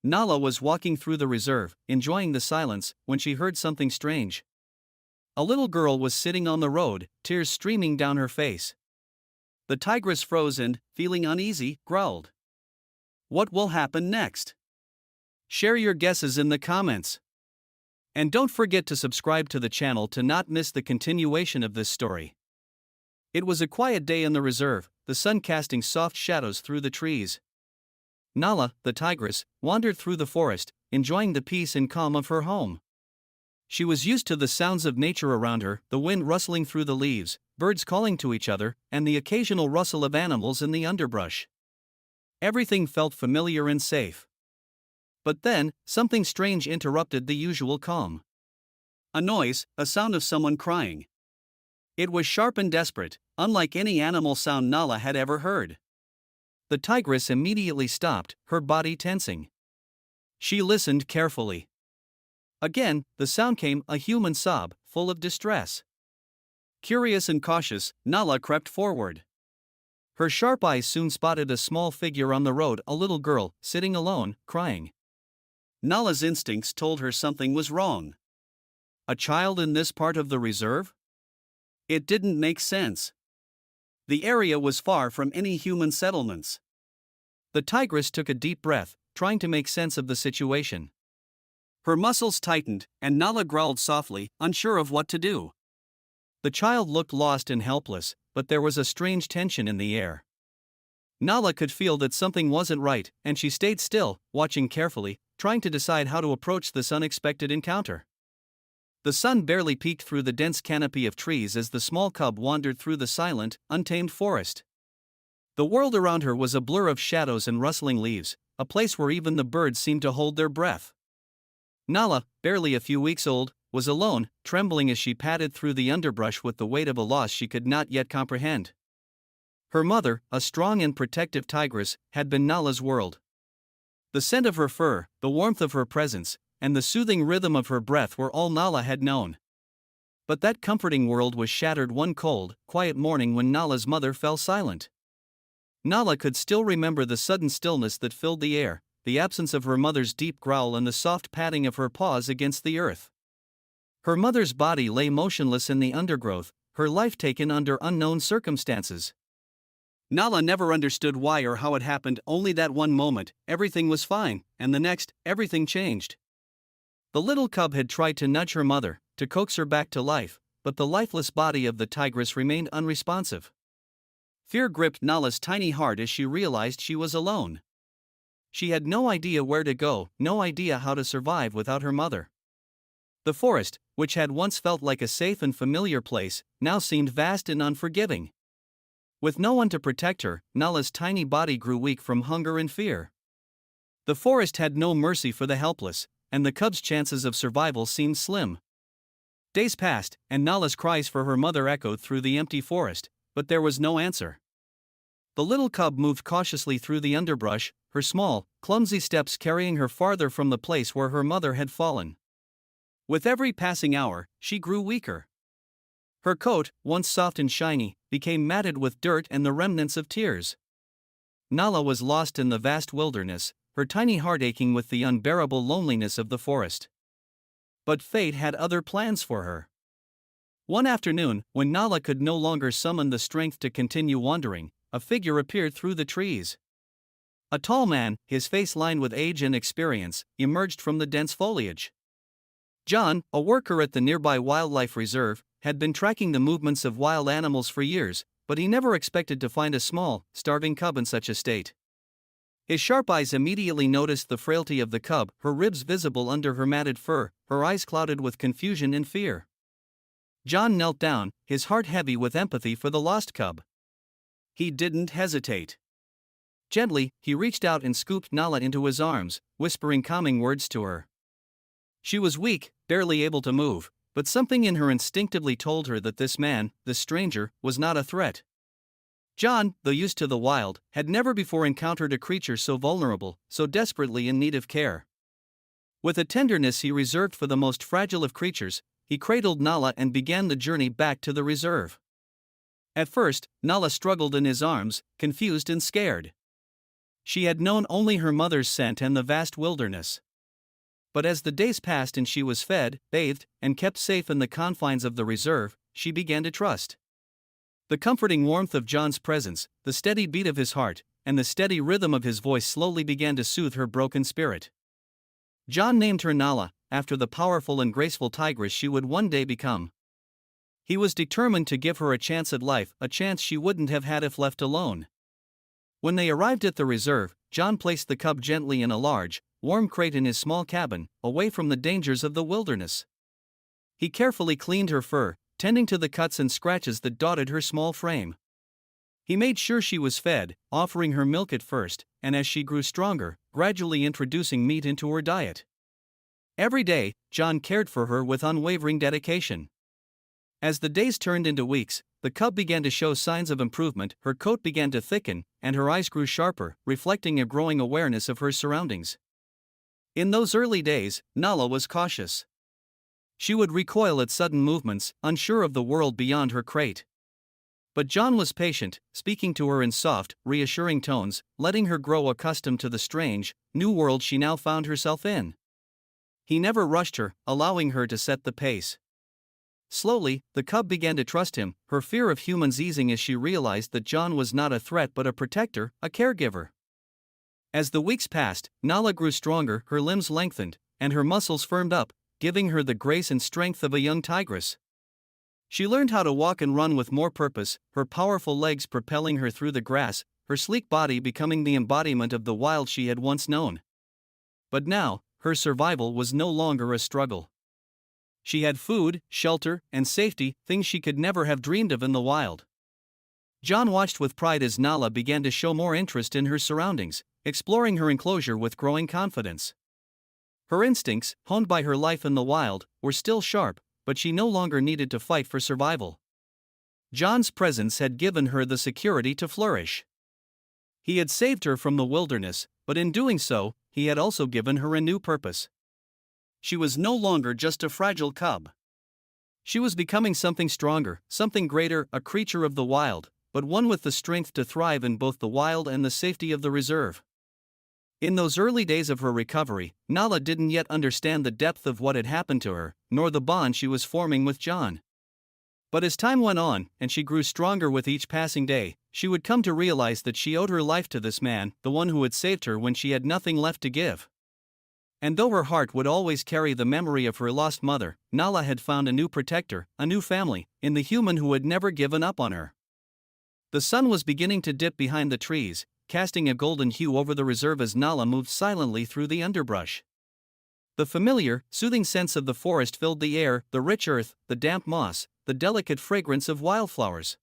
Nala was walking through the reserve, enjoying the silence, when she heard something strange. A little girl was sitting on the road, tears streaming down her face. The tigress froze and, feeling uneasy, growled. What will happen next? Share your guesses in the comments. And don't forget to subscribe to the channel to not miss the continuation of this story. It was a quiet day in the reserve, the sun casting soft shadows through the trees. Nala, the tigress, wandered through the forest, enjoying the peace and calm of her home. She was used to the sounds of nature around her, the wind rustling through the leaves, birds calling to each other, and the occasional rustle of animals in the underbrush. Everything felt familiar and safe. But then, something strange interrupted the usual calm. A noise, a sound of someone crying. It was sharp and desperate, unlike any animal sound Nala had ever heard. The tigress immediately stopped, her body tensing. She listened carefully. Again, the sound came, a human sob, full of distress. Curious and cautious, Nala crept forward. Her sharp eyes soon spotted a small figure on the road, a little girl, sitting alone, crying. Nala's instincts told her something was wrong. A child in this part of the reserve? It didn't make sense. The area was far from any human settlements. The tigress took a deep breath, trying to make sense of the situation. Her muscles tightened, and Nala growled softly, unsure of what to do. The child looked lost and helpless, but there was a strange tension in the air. Nala could feel that something wasn't right, and she stayed still, watching carefully, trying to decide how to approach this unexpected encounter. The sun barely peeked through the dense canopy of trees as the small cub wandered through the silent, untamed forest. The world around her was a blur of shadows and rustling leaves, a place where even the birds seemed to hold their breath. Nala, barely a few weeks old, was alone, trembling as she padded through the underbrush with the weight of a loss she could not yet comprehend. Her mother, a strong and protective tigress, had been Nala's world. The scent of her fur, the warmth of her presence, and the soothing rhythm of her breath were all Nala had known. But that comforting world was shattered one cold, quiet morning when Nala's mother fell silent. Nala could still remember the sudden stillness that filled the air, the absence of her mother's deep growl and the soft padding of her paws against the earth. Her mother's body lay motionless in the undergrowth, her life taken under unknown circumstances. Nala never understood why or how it happened, only that one moment, everything was fine, and the next, everything changed. The little cub had tried to nudge her mother, to coax her back to life, but the lifeless body of the tigress remained unresponsive. Fear gripped Nala's tiny heart as she realized she was alone. She had no idea where to go, no idea how to survive without her mother. The forest, which had once felt like a safe and familiar place, now seemed vast and unforgiving. With no one to protect her, Nala's tiny body grew weak from hunger and fear. The forest had no mercy for the helpless, and the cub's chances of survival seemed slim. Days passed, and Nala's cries for her mother echoed through the empty forest, but there was no answer. The little cub moved cautiously through the underbrush, her small, clumsy steps carrying her farther from the place where her mother had fallen. With every passing hour, she grew weaker. Her coat, once soft and shiny, became matted with dirt and the remnants of tears. Nala was lost in the vast wilderness, her tiny heart aching with the unbearable loneliness of the forest. But fate had other plans for her. One afternoon, when Nala could no longer summon the strength to continue wandering, a figure appeared through the trees. A tall man, his face lined with age and experience, emerged from the dense foliage. John, a worker at the nearby wildlife reserve, had been tracking the movements of wild animals for years, but he never expected to find a small, starving cub in such a state. His sharp eyes immediately noticed the frailty of the cub, her ribs visible under her matted fur, her eyes clouded with confusion and fear. John knelt down, his heart heavy with empathy for the lost cub. He didn't hesitate. Gently, he reached out and scooped Nala into his arms, whispering calming words to her. She was weak, barely able to move, but something in her instinctively told her that this man, this stranger, was not a threat. John, though used to the wild, had never before encountered a creature so vulnerable, so desperately in need of care. With a tenderness he reserved for the most fragile of creatures, he cradled Nala and began the journey back to the reserve. At first, Nala struggled in his arms, confused and scared. She had known only her mother's scent and the vast wilderness. But as the days passed and she was fed, bathed, and kept safe in the confines of the reserve, she began to trust. The comforting warmth of John's presence, the steady beat of his heart, and the steady rhythm of his voice slowly began to soothe her broken spirit. John named her Nala, after the powerful and graceful tigress she would one day become. He was determined to give her a chance at life, a chance she wouldn't have had if left alone. When they arrived at the reserve, John placed the cub gently in a large, warm crate in his small cabin, away from the dangers of the wilderness. He carefully cleaned her fur, tending to the cuts and scratches that dotted her small frame. He made sure she was fed, offering her milk at first, and as she grew stronger, gradually introducing meat into her diet. Every day, John cared for her with unwavering dedication. As the days turned into weeks, the cub began to show signs of improvement, her coat began to thicken, and her eyes grew sharper, reflecting a growing awareness of her surroundings. In those early days, Nala was cautious. She would recoil at sudden movements, unsure of the world beyond her crate. But John was patient, speaking to her in soft, reassuring tones, letting her grow accustomed to the strange, new world she now found herself in. He never rushed her, allowing her to set the pace. Slowly, the cub began to trust him, her fear of humans easing as she realized that John was not a threat but a protector, a caregiver. As the weeks passed, Nala grew stronger, her limbs lengthened, and her muscles firmed up, giving her the grace and strength of a young tigress. She learned how to walk and run with more purpose, her powerful legs propelling her through the grass, her sleek body becoming the embodiment of the wild she had once known. But now, her survival was no longer a struggle. She had food, shelter, and safety, things she could never have dreamed of in the wild. John watched with pride as Nala began to show more interest in her surroundings, exploring her enclosure with growing confidence. Her instincts, honed by her life in the wild, were still sharp, but she no longer needed to fight for survival. John's presence had given her the security to flourish. He had saved her from the wilderness, but in doing so, he had also given her a new purpose. She was no longer just a fragile cub. She was becoming something stronger, something greater, a creature of the wild, but one with the strength to thrive in both the wild and the safety of the reserve. In those early days of her recovery, Nala didn't yet understand the depth of what had happened to her, nor the bond she was forming with John. But as time went on, and she grew stronger with each passing day, she would come to realize that she owed her life to this man, the one who had saved her when she had nothing left to give. And though her heart would always carry the memory of her lost mother, Nala had found a new protector, a new family, in the human who had never given up on her. The sun was beginning to dip behind the trees, casting a golden hue over the reserve as Nala moved silently through the underbrush. The familiar, soothing scents of the forest filled the air, the rich earth, the damp moss, the delicate fragrance of wildflowers.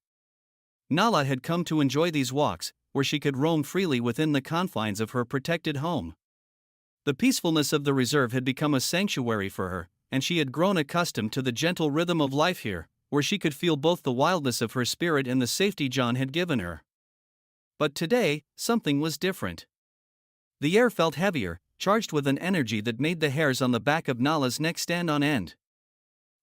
Nala had come to enjoy these walks, where she could roam freely within the confines of her protected home. The peacefulness of the reserve had become a sanctuary for her, and she had grown accustomed to the gentle rhythm of life here, where she could feel both the wildness of her spirit and the safety John had given her. But today, something was different. The air felt heavier, charged with an energy that made the hairs on the back of Nala's neck stand on end.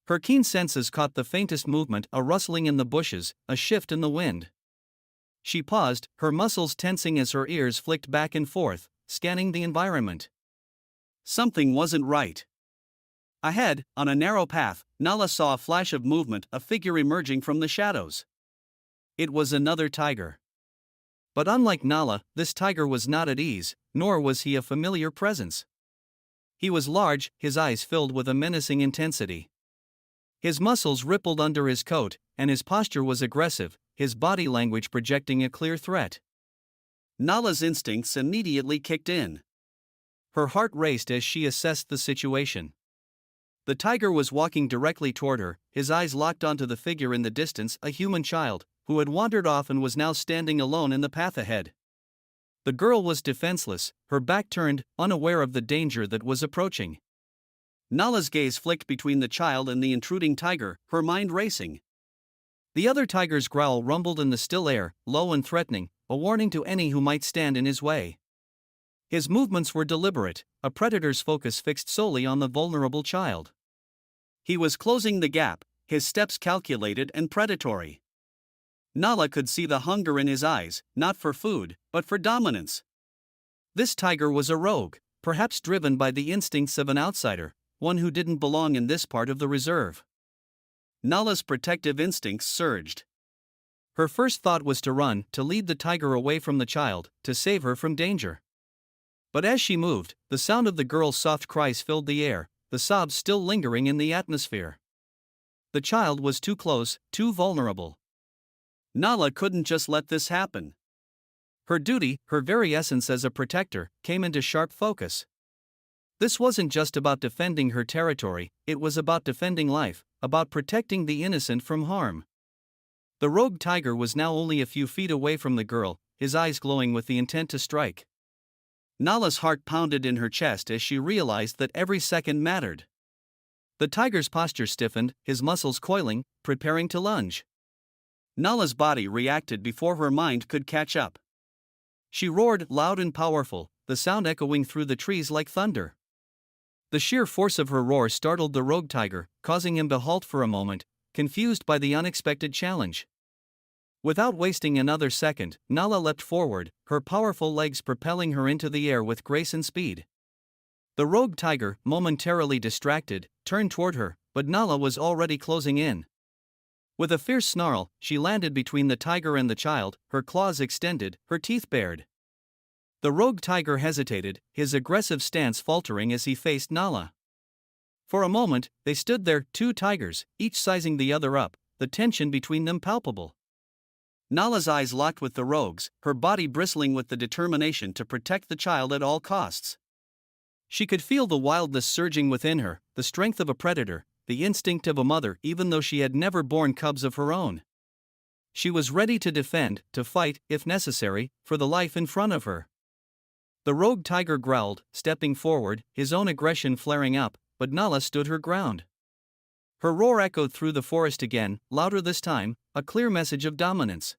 Her keen senses caught the faintest movement, a rustling in the bushes, a shift in the wind. She paused, her muscles tensing as her ears flicked back and forth, scanning the environment. Something wasn't right. Ahead, on a narrow path, Nala saw a flash of movement, a figure emerging from the shadows. It was another tiger. But unlike Nala, this tiger was not at ease, nor was he a familiar presence. He was large, his eyes filled with a menacing intensity. His muscles rippled under his coat, and his posture was aggressive, his body language projecting a clear threat. Nala's instincts immediately kicked in. Her heart raced as she assessed the situation. The tiger was walking directly toward her, his eyes locked onto the figure in the distance, a human child, who had wandered off and was now standing alone in the path ahead. The girl was defenseless, her back turned, unaware of the danger that was approaching. Nala's gaze flicked between the child and the intruding tiger, her mind racing. The other tiger's growl rumbled in the still air, low and threatening, a warning to any who might stand in his way. His movements were deliberate, a predator's focus fixed solely on the vulnerable child. He was closing the gap, his steps calculated and predatory. Nala could see the hunger in his eyes, not for food, but for dominance. This tiger was a rogue, perhaps driven by the instincts of an outsider, one who didn't belong in this part of the reserve. Nala's protective instincts surged. Her first thought was to run, to lead the tiger away from the child, to save her from danger. But as she moved, the sound of the girl's soft cries filled the air, the sobs still lingering in the atmosphere. The child was too close, too vulnerable. Nala couldn't just let this happen. Her duty, her very essence as a protector, came into sharp focus. This wasn't just about defending her territory, it was about defending life, about protecting the innocent from harm. The rogue tiger was now only a few feet away from the girl, his eyes glowing with the intent to strike. Nala's heart pounded in her chest as she realized that every second mattered. The tiger's posture stiffened, his muscles coiling, preparing to lunge. Nala's body reacted before her mind could catch up. She roared, loud and powerful, the sound echoing through the trees like thunder. The sheer force of her roar startled the rogue tiger, causing him to halt for a moment, confused by the unexpected challenge. Without wasting another second, Nala leapt forward, her powerful legs propelling her into the air with grace and speed. The rogue tiger, momentarily distracted, turned toward her, but Nala was already closing in. With a fierce snarl, she landed between the tiger and the child, her claws extended, her teeth bared. The rogue tiger hesitated, his aggressive stance faltering as he faced Nala. For a moment, they stood there, two tigers, each sizing the other up, the tension between them palpable. Nala's eyes locked with the rogue's, her body bristling with the determination to protect the child at all costs. She could feel the wildness surging within her, the strength of a predator, the instinct of a mother even though she had never borne cubs of her own. She was ready to defend, to fight, if necessary, for the life in front of her. The rogue tiger growled, stepping forward, his own aggression flaring up, but Nala stood her ground. Her roar echoed through the forest again, louder this time, a clear message of dominance.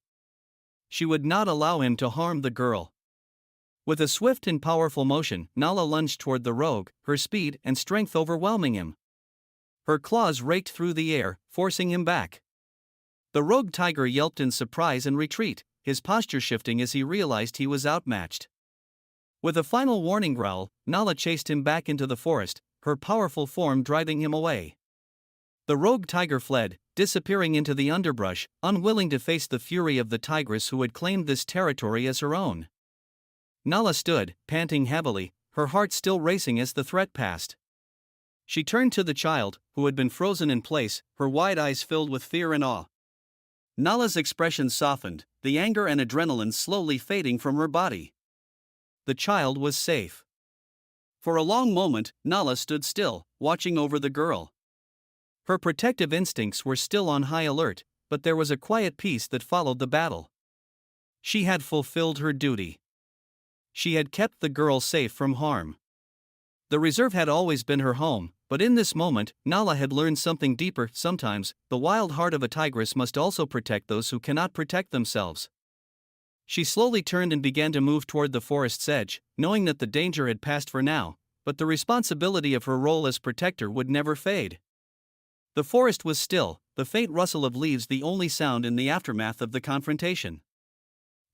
She would not allow him to harm the girl. With a swift and powerful motion, Nala lunged toward the rogue, her speed and strength overwhelming him. Her claws raked through the air, forcing him back. The rogue tiger yelped in surprise and retreat, his posture shifting as he realized he was outmatched. With a final warning growl, Nala chased him back into the forest, her powerful form driving him away. The rogue tiger fled, disappearing into the underbrush, unwilling to face the fury of the tigress who had claimed this territory as her own. Nala stood, panting heavily, her heart still racing as the threat passed. She turned to the child, who had been frozen in place, her wide eyes filled with fear and awe. Nala's expression softened, the anger and adrenaline slowly fading from her body. The child was safe. For a long moment, Nala stood still, watching over the girl. Her protective instincts were still on high alert, but there was a quiet peace that followed the battle. She had fulfilled her duty. She had kept the girl safe from harm. The reserve had always been her home, but in this moment, Nala had learned something deeper. Sometimes, the wild heart of a tigress must also protect those who cannot protect themselves. She slowly turned and began to move toward the forest's edge, knowing that the danger had passed for now, but the responsibility of her role as protector would never fade. The forest was still, the faint rustle of leaves the only sound in the aftermath of the confrontation.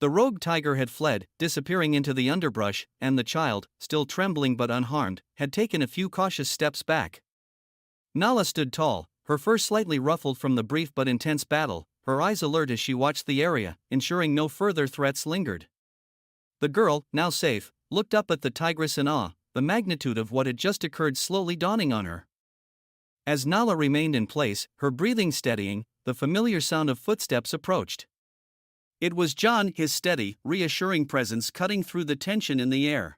The rogue tiger had fled, disappearing into the underbrush, and the child, still trembling but unharmed, had taken a few cautious steps back. Nala stood tall, her fur slightly ruffled from the brief but intense battle, her eyes alert as she watched the area, ensuring no further threats lingered. The girl, now safe, looked up at the tigress in awe, the magnitude of what had just occurred slowly dawning on her. As Nala remained in place, her breathing steadying, the familiar sound of footsteps approached. It was John, his steady, reassuring presence cutting through the tension in the air.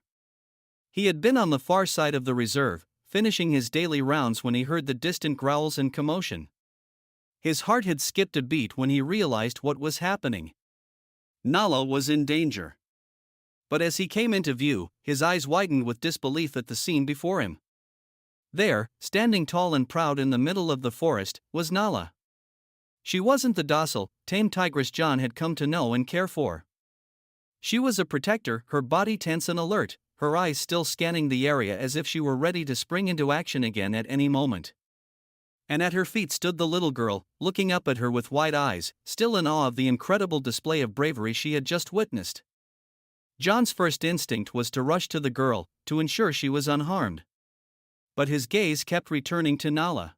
He had been on the far side of the reserve, finishing his daily rounds when he heard the distant growls and commotion. His heart had skipped a beat when he realized what was happening. Nala was in danger. But as he came into view, his eyes widened with disbelief at the scene before him. There, standing tall and proud in the middle of the forest, was Nala. She wasn't the docile, tame tigress John had come to know and care for. She was a protector, her body tense and alert, her eyes still scanning the area as if she were ready to spring into action again at any moment. And at her feet stood the little girl, looking up at her with wide eyes, still in awe of the incredible display of bravery she had just witnessed. John's first instinct was to rush to the girl, to ensure she was unharmed. But his gaze kept returning to Nala.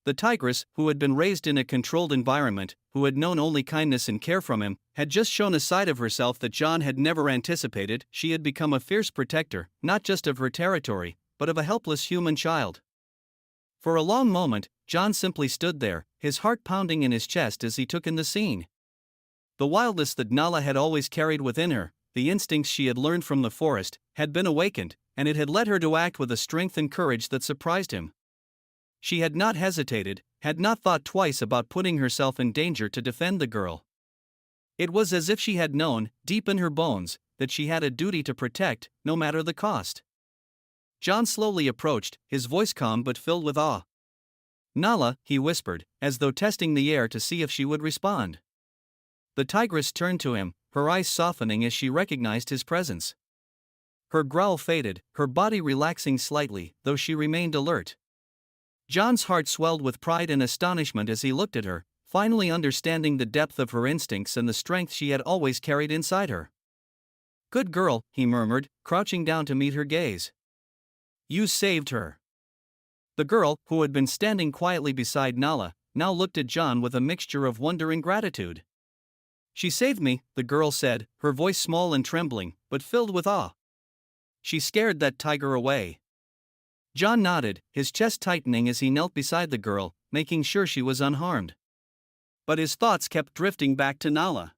The tigress, who had been raised in a controlled environment, who had known only kindness and care from him, had just shown a side of herself that John had never anticipated. She had become a fierce protector, not just of her territory, but of a helpless human child. For a long moment, John simply stood there, his heart pounding in his chest as he took in the scene. The wildness that Nala had always carried within her, the instincts she had learned from the forest, had been awakened, and it had led her to act with a strength and courage that surprised him. She had not hesitated, had not thought twice about putting herself in danger to defend the girl. It was as if she had known, deep in her bones, that she had a duty to protect, no matter the cost. John slowly approached, his voice calm but filled with awe. "Nala," he whispered, as though testing the air to see if she would respond. The tigress turned to him, her eyes softening as she recognized his presence. Her growl faded, her body relaxing slightly, though she remained alert. John's heart swelled with pride and astonishment as he looked at her, finally understanding the depth of her instincts and the strength she had always carried inside her. "Good girl," he murmured, crouching down to meet her gaze. "You saved her." The girl, who had been standing quietly beside Nala, now looked at John with a mixture of wonder and gratitude. "She saved me," the girl said, her voice small and trembling, but filled with awe. "She scared that tiger away." John nodded, his chest tightening as he knelt beside the girl, making sure she was unharmed. But his thoughts kept drifting back to Nala.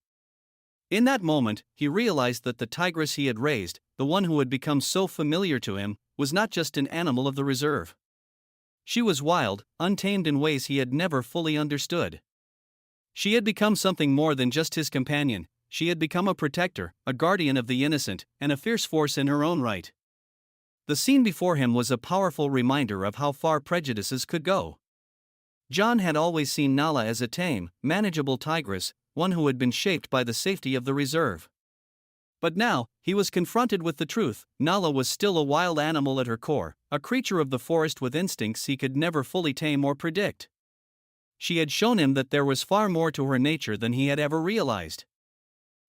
In that moment, he realized that the tigress he had raised, the one who had become so familiar to him, was not just an animal of the reserve. She was wild, untamed in ways he had never fully understood. She had become something more than just his companion. She had become a protector, a guardian of the innocent, and a fierce force in her own right. The scene before him was a powerful reminder of how far prejudices could go. John had always seen Nala as a tame, manageable tigress, one who had been shaped by the safety of the reserve. But now, he was confronted with the truth. Nala was still a wild animal at her core, a creature of the forest with instincts he could never fully tame or predict. She had shown him that there was far more to her nature than he had ever realized.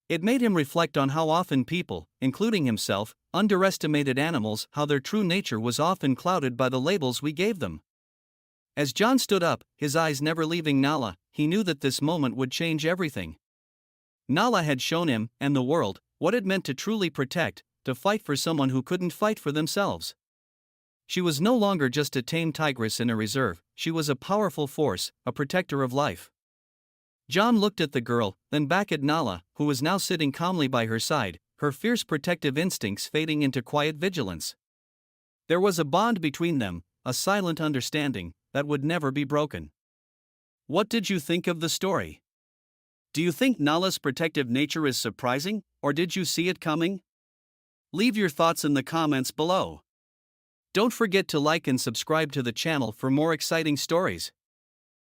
It made him reflect on how often people, including himself, underestimated animals, how their true nature was often clouded by the labels we gave them. As John stood up, his eyes never leaving Nala, he knew that this moment would change everything. Nala had shown him, and the world, what it meant to truly protect, to fight for someone who couldn't fight for themselves. She was no longer just a tame tigress in a reserve, she was a powerful force, a protector of life. John looked at the girl, then back at Nala, who was now sitting calmly by her side, her fierce protective instincts fading into quiet vigilance. There was a bond between them, a silent understanding, that would never be broken. What did you think of the story? Do you think Nala's protective nature is surprising, or did you see it coming? Leave your thoughts in the comments below. Don't forget to like and subscribe to the channel for more exciting stories.